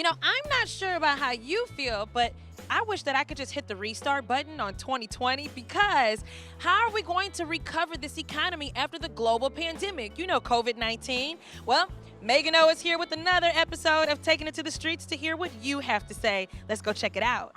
I'm not sure about how you feel, but I wish that I could just hit the restart button on 2020 because how are we going to recover this economy after the global pandemic? COVID-19. Well, Meghan O is here with another episode of Taking It to the Streets to hear what you have to say. Let's go check it out.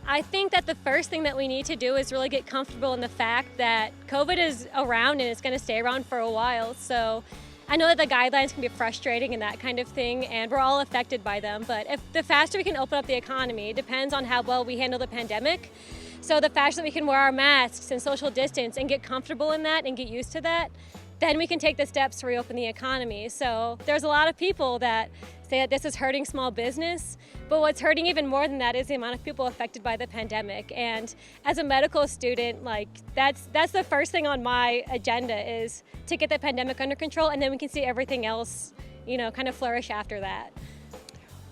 I think that the first thing that we need to do is really get comfortable in the fact that COVID is around and it's going to stay around for a while. So I know that the guidelines can be frustrating and that kind of thing, and we're all affected by them. But if the faster we can open up the economy, it depends on how well we handle the pandemic. So the faster that we can wear our masks and social distance and get comfortable in that and get used to that, then we can take the steps to reopen the economy. So there's a lot of people that say that this is hurting small business, but what's hurting even more than that is the amount of people affected by the pandemic. And as a medical student, that's the first thing on my agenda is to get the pandemic under control, and then we can see everything else, kind of flourish after that.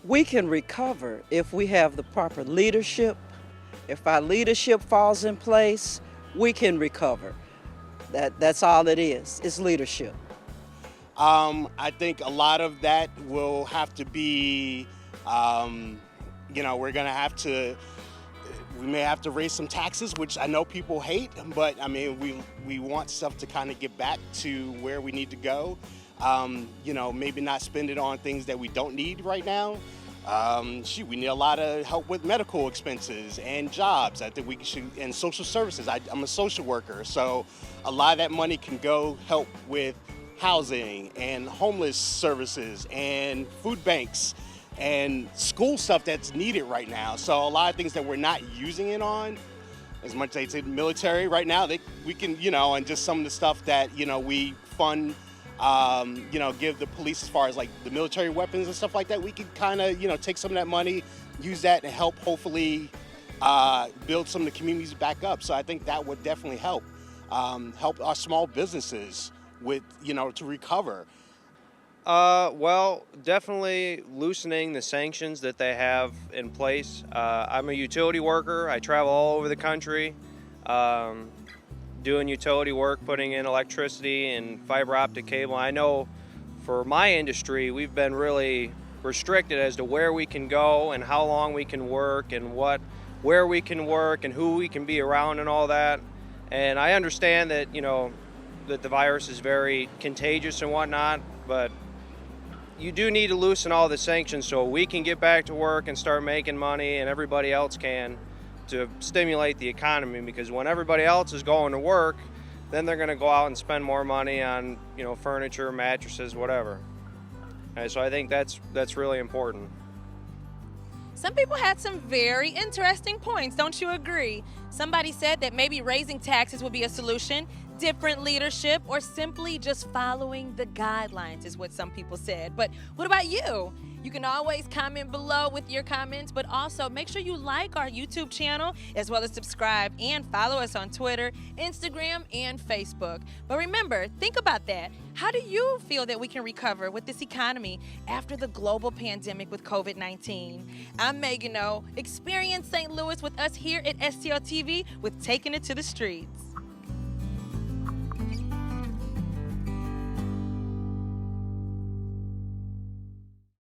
We can recover if we have the proper leadership. If our leadership falls in place, we can recover. That's all it is. It's leadership. I think a lot of that will have to be, we're going to have to, we may have to raise some taxes, which I know people hate, but I mean, we want stuff to kind of get back to where we need to go. Maybe not spend it on things that we don't need right now. We need a lot of help with medical expenses and jobs. I think we should, and social services. I'm a social worker, so a lot of that money can go help with housing and homeless services and food banks and school stuff that's needed right now. So a lot of things that we're not using it on, as much as they say military right now, we can, and just some of the stuff that, we fund, give the police as far as like the military weapons and stuff like that. We can kind of, take some of that money, use that to help hopefully build some of the communities back up. So I think that would definitely help our small businesses with, to recover. Well, definitely loosening the sanctions that they have in place. I'm a utility worker. I travel all over the country. Doing utility work, putting in electricity and fiber optic cable. I know for my industry, we've been really restricted as to where we can go and how long we can work and where we can work and who we can be around and all that. And I understand that, that the virus is very contagious and whatnot, but you do need to loosen all the sanctions so we can get back to work and start making money and everybody else can, to stimulate the economy, because when everybody else is going to work, then they're going to go out and spend more money on, furniture, mattresses, whatever. And so I think that's really important. Some people had some very interesting points, don't you agree? Somebody said that maybe raising taxes would be a solution, different leadership, or simply just following the guidelines is what some people said. But what about you? You can always comment below with your comments, but also make sure you like our YouTube channel as well as subscribe and follow us on Twitter, Instagram, and Facebook. But remember, think about that. How do you feel that we can recover with this economy after the global pandemic with COVID-19? I'm Meghan O. Experience St. Louis with us here at STL TV with Taking It to the Streets.